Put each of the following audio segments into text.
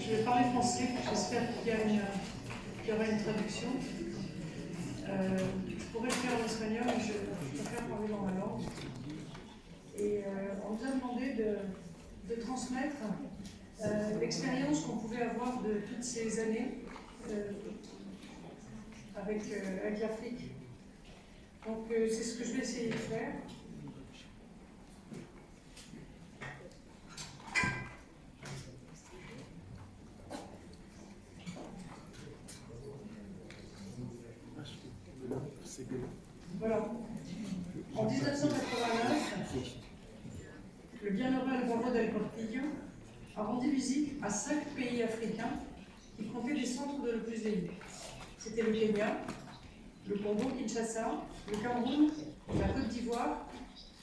Je vais parler français, j'espère qu'il y aura une traduction. Je pourrais le faire en espagnol, mais je préfère parler dans ma langue. Et on nous a demandé de transmettre l'expérience qu'on pouvait avoir de toutes ces années avec l'Afrique. Donc c'est ce que je vais essayer de faire. Voilà. En 1989, le bienheureux Álvaro del Portillo a rendu visite à 5 pays africains qui comptaient des centres de l'Opus Dei. C'était le Kenya, le Congo-Kinshasa, le Cameroun, la Côte d'Ivoire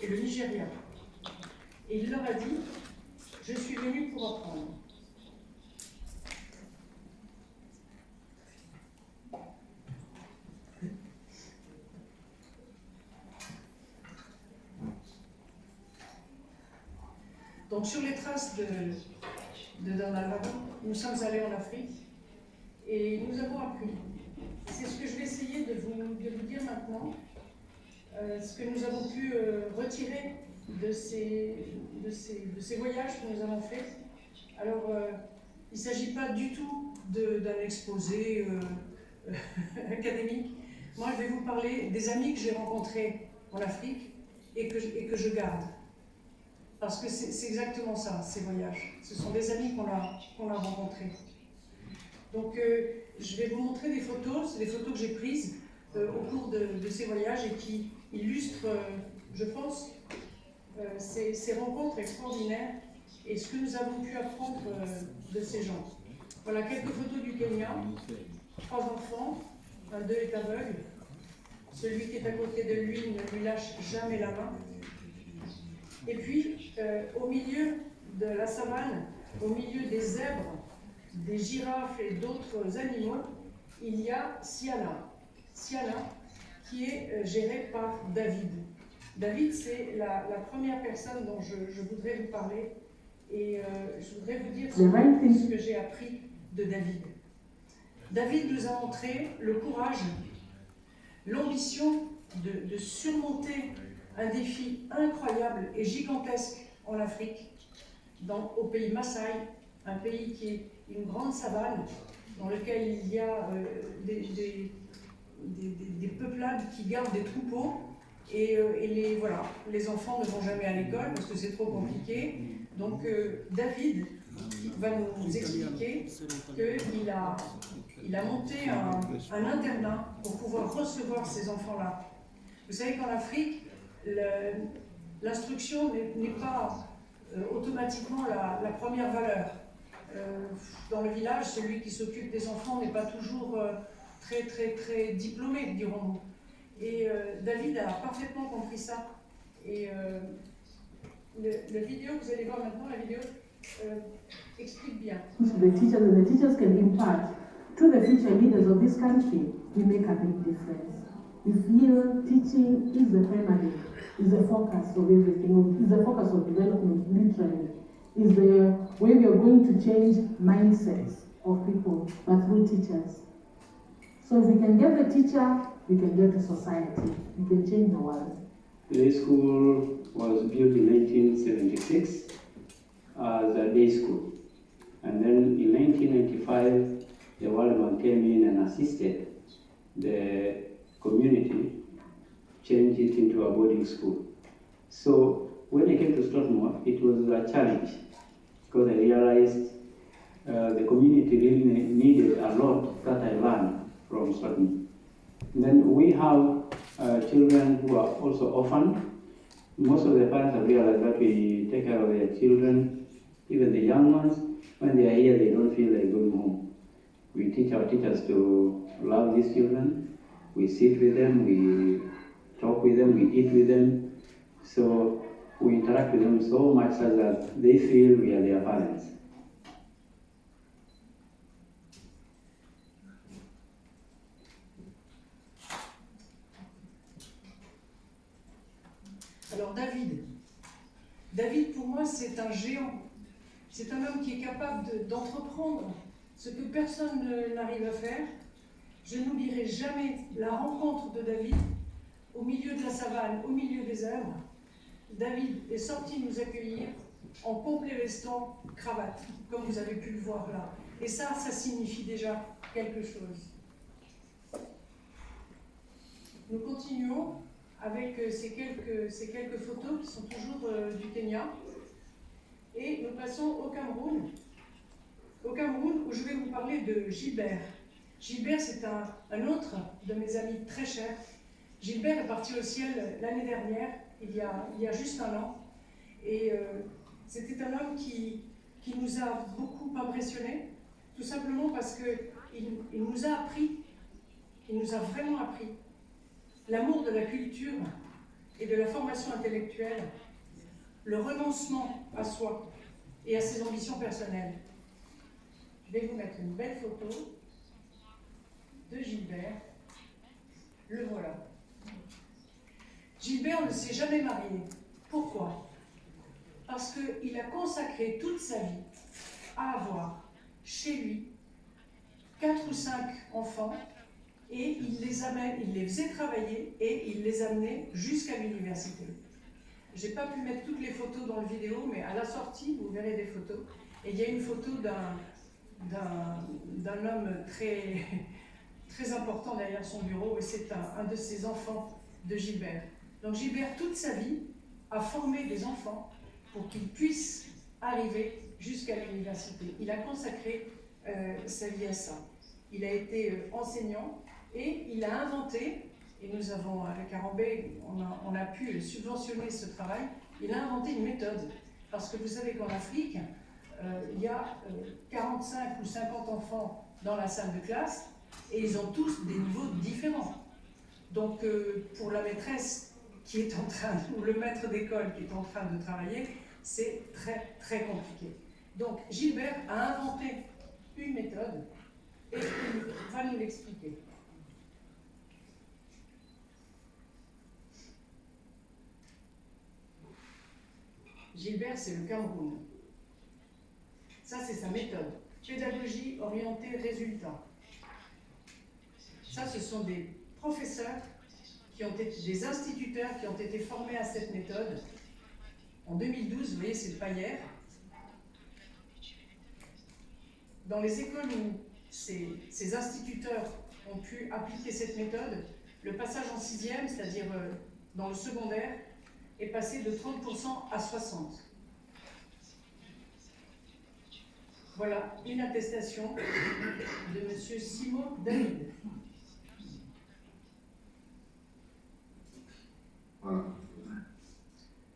et le Nigeria. Et il leur a dit « Je suis venu pour apprendre ». Donc sur les traces de Don Álvaro, nous sommes allés en Afrique et nous avons appris. C'est ce que je vais essayer de vous dire maintenant, ce que nous avons pu retirer de ces voyages que nous avons faits. Alors, il ne s'agit pas du tout d'un exposé académique. Moi, je vais vous parler des amis que j'ai rencontrés en Afrique et que je garde. Parce que c'est exactement ça, ces voyages. Ce sont des amis qu'on a rencontrés. Donc, je vais vous montrer des photos. C'est des photos que j'ai prises au cours de ces voyages et qui illustrent, je pense, ces rencontres extraordinaires et ce que nous avons pu apprendre de ces gens. Voilà quelques photos du Kenya. 3 enfants, un d'eux est aveugle. Celui qui est à côté de lui ne lui lâche jamais la main. Et puis, au milieu de la savane, au milieu des zèbres, des girafes et d'autres animaux, il y a Siana. Siana, qui est gérée par David. David, c'est la première personne dont je voudrais vous parler et je voudrais vous dire ce que j'ai appris de David. David nous a montré le courage, l'ambition de surmonter un défi incroyable et gigantesque en Afrique, au pays Maasai, un pays qui est une grande savane dans lequel il y a des peuplades qui gardent des troupeaux et les enfants ne vont jamais à l'école parce que c'est trop compliqué. Donc David va nous expliquer qu'il a monté un internat pour pouvoir recevoir ces enfants-là. Vous savez qu'en Afrique, l'instruction n'est pas automatiquement la première valeur. Dans le village, celui qui s'occupe des enfants n'est pas toujours très diplômé, dirons-nous. Et David a parfaitement compris ça. Et la vidéo, vous allez voir maintenant, la vidéo explique bien. The teachers can impart to the future leaders of this country, we make a big difference. If here teaching is the primary, is the focus of everything, is the focus of development literally, is the way we are going to change mindsets of people, but through teachers. So if we can get the teacher, we can get the society, we can change the world. The school was built in 1976 as a day school. And then in 1995, the World Bank came in and assisted the community, changed it into a boarding school. So when I came to Strathmore, it was a challenge because I realized the community really needed a lot that I learned from Strathmore. And then we have children who are also orphaned. Most of the parents have realized that we take care of their children, even the young ones. When they are here, they don't feel like going home. We teach our teachers to love these children. We sit with them, we talk with them, we eat with them. So we interact with them so much so that they feel we are their parents. Alors David pour moi c'est un géant. C'est un homme qui est capable d'entreprendre ce que personne n'arrive à faire. Je n'oublierai jamais la rencontre de David au milieu de la savane, au milieu des herbes. David est sorti nous accueillir en complet veston, cravate, comme vous avez pu le voir là. Et ça signifie déjà quelque chose. Nous continuons avec ces quelques photos qui sont toujours du Kenya. Et nous passons au Cameroun. Au Cameroun, où je vais vous parler de Gilbert. Gilbert, c'est un autre de mes amis très chers. Gilbert est parti au ciel l'année dernière, il y a juste un an. Et c'était un homme qui nous a beaucoup impressionnés, tout simplement parce qu'il nous a appris, il nous a vraiment appris l'amour de la culture et de la formation intellectuelle, le renoncement à soi et à ses ambitions personnelles. Je vais vous mettre une belle photo de Gilbert. Le voilà. Gilbert ne s'est jamais marié. Pourquoi? Parce qu'il a consacré toute sa vie à avoir chez lui 4 ou 5 enfants et il les faisait travailler et il les amenait jusqu'à l'université. Je n'ai pas pu mettre toutes les photos dans le vidéo, mais à la sortie, vous verrez des photos. Et il y a une photo d'un homme très, très important derrière son bureau, et c'est un de ses enfants de Gilbert. Donc Gilbert, toute sa vie, a formé des enfants pour qu'ils puissent arriver jusqu'à l'université. Il a consacré sa vie à ça. Il a été enseignant et il a inventé, et nous avons, avec Arambé, on a pu subventionner ce travail, il a inventé une méthode. Parce que vous savez qu'en Afrique, il y a 45 ou 50 enfants dans la salle de classe et ils ont tous des niveaux différents. Donc pour la maîtresse qui est en train, ou le maître d'école qui est en train de travailler, c'est très très compliqué. Donc Gilbert a inventé une méthode et il va nous l'expliquer. Gilbert, c'est le Cameroun. Ça, c'est sa méthode. Pédagogie orientée résultat. Ça, ce sont des professeurs des instituteurs qui ont été formés à cette méthode. En 2012, vous voyez, c'est pas hier. Dans les écoles où ces instituteurs ont pu appliquer cette méthode, le passage en 6e, c'est-à-dire dans le secondaire, est passé de 30% à 60%. Voilà une attestation de M. Simon David. Voilà.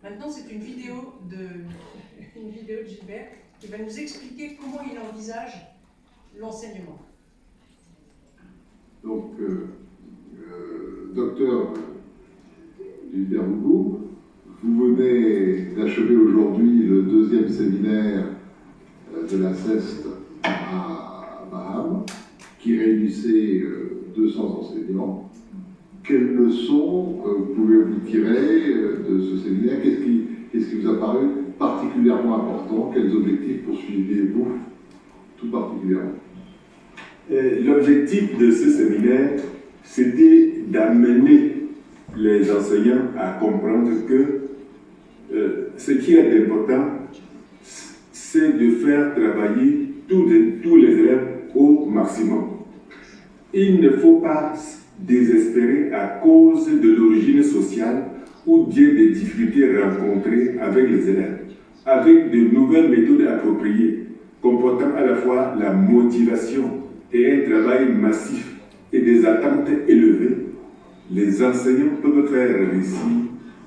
Maintenant, c'est une vidéo de Gilbert qui va nous expliquer comment il envisage l'enseignement. Donc, docteur Gilbert Bougou, vous venez d'achever aujourd'hui le 2e séminaire de la CEST à Baham, qui réunissait 200 enseignants. Quelles leçons pouvez-vous tirer de ce séminaire? Qu'est-ce qui vous a paru particulièrement important? Quels objectifs poursuiviez-vous tout particulièrement? L'objectif de ce séminaire, c'était d'amener les enseignants à comprendre que ce qui est important, c'est de faire travailler tous les élèves au maximum. Il ne faut pas désespérer à cause de l'origine sociale ou bien des difficultés rencontrées avec les élèves, avec de nouvelles méthodes appropriées, comportant à la fois la motivation et un travail massif et des attentes élevées. Les enseignants peuvent faire réussir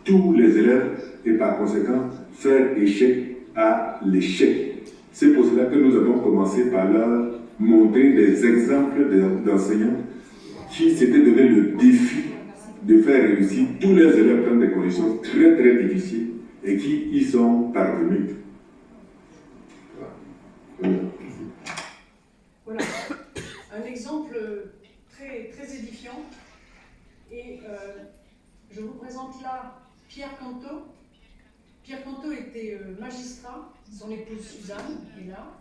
tous les élèves et par conséquent faire échec à l'échec. C'est pour cela que nous avons commencé par leur montrer des exemples d'enseignants qui s'étaient donné le défi de faire réussir tous les élèves dans des conditions très très difficiles et qui y sont parvenus. Voilà, un exemple très, très édifiant. Et je vous présente là Pierre Canto. Pierre Cantot était magistrat, son épouse Suzanne est là.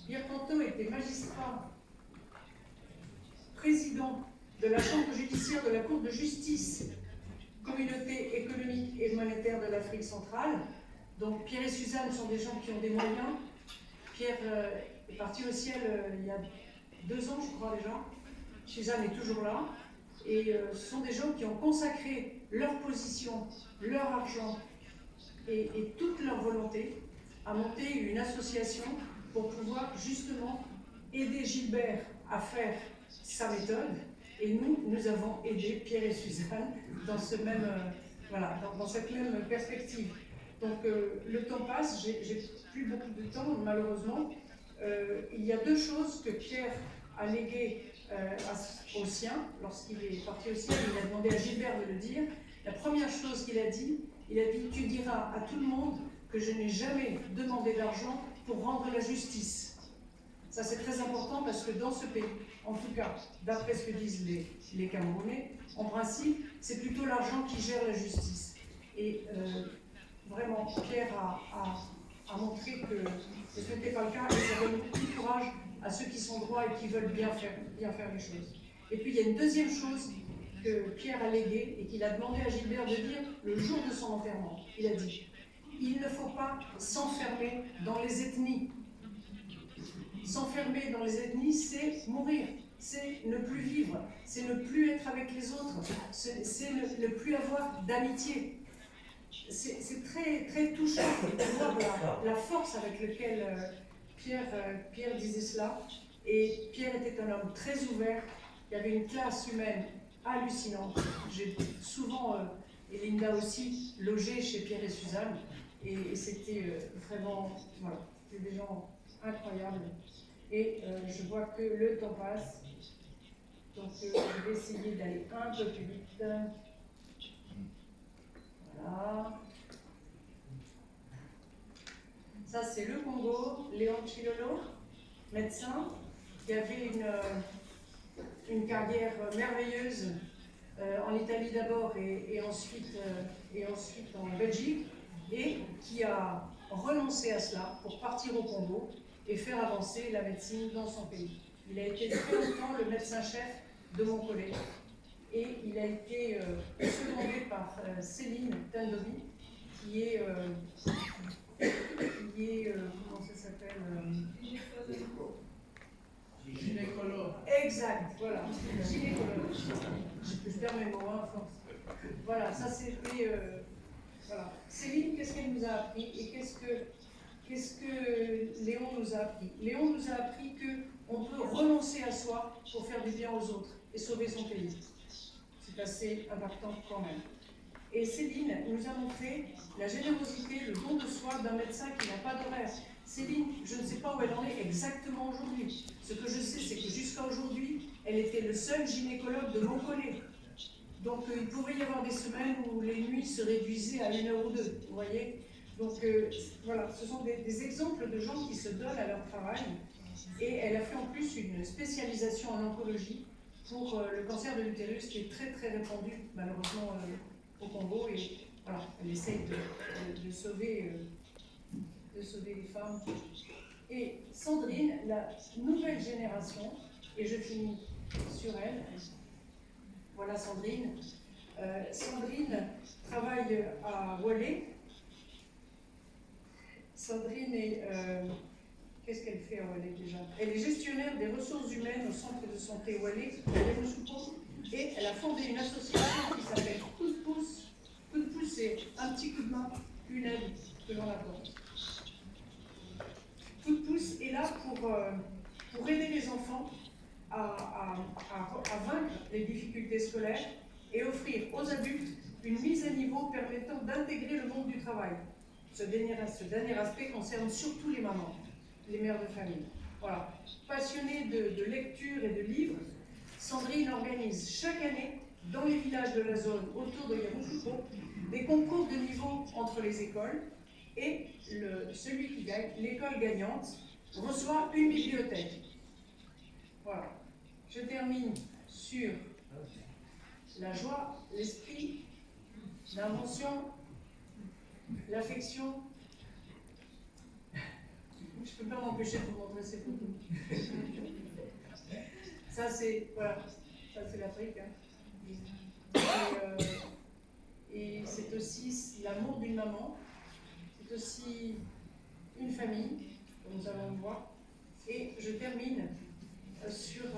Pierre Cantot était magistrat, président de la Chambre judiciaire de la Cour de justice, communauté économique et monétaire de l'Afrique centrale. Donc Pierre et Suzanne sont des gens qui ont des moyens. Pierre est parti au ciel il y a 2 ans, je crois déjà. Suzanne est toujours là. Et ce sont des gens qui ont consacré leur position, leur argent et toute leur volonté à monter une association pour pouvoir justement aider Gilbert à faire sa méthode. Et nous avons aidé Pierre et Suzanne dans ce même, dans cette même perspective. Donc le temps passe, j'ai plus beaucoup de temps malheureusement. Il y a 2 choses que Pierre a léguées aux siens. Lorsqu'il est parti au ciel, il a demandé à Gilbert de le dire. La première chose qu'il a dit, il a dit « Tu diras à tout le monde que je n'ai jamais demandé d'argent pour rendre la justice ». Ça c'est très important parce que dans ce pays, en tout cas, d'après ce que disent les Camerounais, en principe, c'est plutôt l'argent qui gère la justice. Et vraiment, Pierre a montré que ce n'était pas le cas et ça donne beaucoup de courage à ceux qui sont droits et qui veulent bien faire les choses. Et puis il y a une deuxième chose que Pierre a léguée et qu'il a demandé à Gilbert de dire le jour de son enterrement. Il a dit « Il ne faut pas s'enfermer dans les ethnies. S'enfermer dans les ethnies, c'est mourir, c'est ne plus vivre, c'est ne plus être avec les autres, c'est ne plus avoir d'amitié. » C'est très, très touchant de voir la force avec laquelle Pierre disait cela. Et Pierre était un homme très ouvert. Il y avait une classe humaine hallucinante. J'ai souvent, et Linda aussi, logé chez Pierre et Suzanne. Et c'était vraiment, voilà, c'était des gens incroyables. Et je vois que le temps passe. Donc je vais essayer d'aller un peu plus vite. Voilà. Ça, c'est le Congo, Léon Chilolo, médecin, qui avait une carrière merveilleuse en Italie d'abord et ensuite en Belgique, et qui a renoncé à cela pour partir au Congo et faire avancer la médecine dans son pays. Il a été très longtemps le médecin-chef de mon collègue. Et il a été secondé par Céline Tandovi, qui est comment ça s'appelle Gynécologue. Exact, voilà, gynécologue. Je perds mes mots, à force. Voilà, ça c'était... voilà. Céline, qu'est-ce qu'elle nous a appris et qu'est-ce que Léon nous a appris? Léon nous a appris qu'on peut renoncer à soi pour faire du bien aux autres et sauver son pays. C'est assez impactant quand même. Et Céline nous a montré la générosité, le don de soi d'un médecin qui n'a pas d'horaire. Céline, je ne sais pas où elle en est exactement aujourd'hui. Ce que je sais, c'est que jusqu'à aujourd'hui, elle était le seul gynécologue de Montpellier. Donc il pouvait y avoir des semaines où les nuits se réduisaient à 1 heure ou 2, vous voyez. Donc voilà, ce sont des exemples de gens qui se donnent à leur travail. Et elle a fait en plus une spécialisation en oncologie pour le cancer de l'utérus qui est très très répandu malheureusement au Congo. Et voilà, elle essaye de sauver les femmes. Et Sandrine, la nouvelle génération, et je finis sur elle. Voilà Sandrine. Sandrine travaille à Wallé. Sandrine est... qu'est-ce qu'elle fait à Wallé déjà? Elle est gestionnaire des ressources humaines au centre de santé Wallé, et elle a fondé une association qui s'appelle Coup de pouce. Coup de pouce, c'est un petit coup de main, une aide que l'on apporte. Coup de pouce est là pour aider les enfants à vaincre les difficultés scolaires et offrir aux adultes une mise à niveau permettant d'intégrer le monde du travail. Ce dernier aspect concerne surtout les mamans, les mères de famille. Voilà. Passionnée de lecture et de livres, Sandrine organise chaque année dans les villages de la zone autour de Yamoussoukro des concours de niveau entre les écoles et celui qui gagne, l'école gagnante, reçoit une bibliothèque. Voilà. Je termine sur la joie, l'esprit d'invention l'affection. Je ne peux pas m'empêcher de vous montrer ces photos. Ça, c'est voilà, ça c'est l'Afrique. Hein. Et c'est aussi l'amour d'une maman, c'est aussi une famille, comme nous allons le voir. Et je termine sur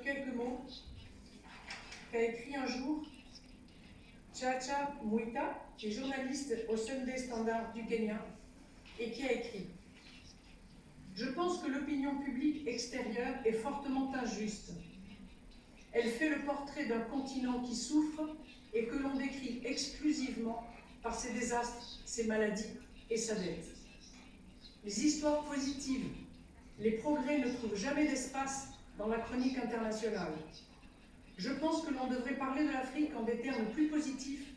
quelques mots qu'a écrit un jour Chacha Mwita, qui est journaliste au Sunday Standard du Kenya, et qui a écrit « Je pense que l'opinion publique extérieure est fortement injuste. Elle fait le portrait d'un continent qui souffre et que l'on décrit exclusivement par ses désastres, ses maladies et sa dette. Les histoires positives, les progrès ne trouvent jamais d'espace dans la chronique internationale. Je pense que l'on devrait parler de l'Afrique en des termes plus positifs,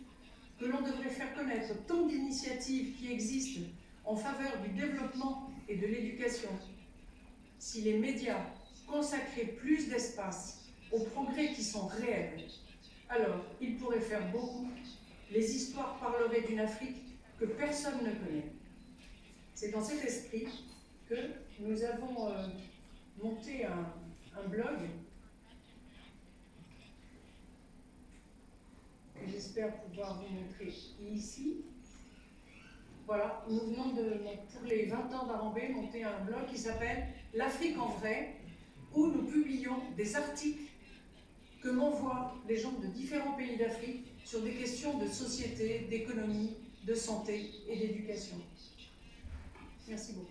que l'on devrait faire connaître tant d'initiatives qui existent en faveur du développement et de l'éducation. Si les médias consacraient plus d'espace aux progrès qui sont réels, alors ils pourraient faire beaucoup. Les histoires parleraient d'une Afrique que personne ne connaît. C'est dans cet esprit que nous avons monté un blog que j'espère pouvoir vous montrer ici. Voilà, nous venons pour les 20 ans d'Harambee, monter un blog qui s'appelle « L'Afrique en vrai », où nous publions des articles que m'envoient les gens de différents pays d'Afrique sur des questions de société, d'économie, de santé et d'éducation. Merci beaucoup.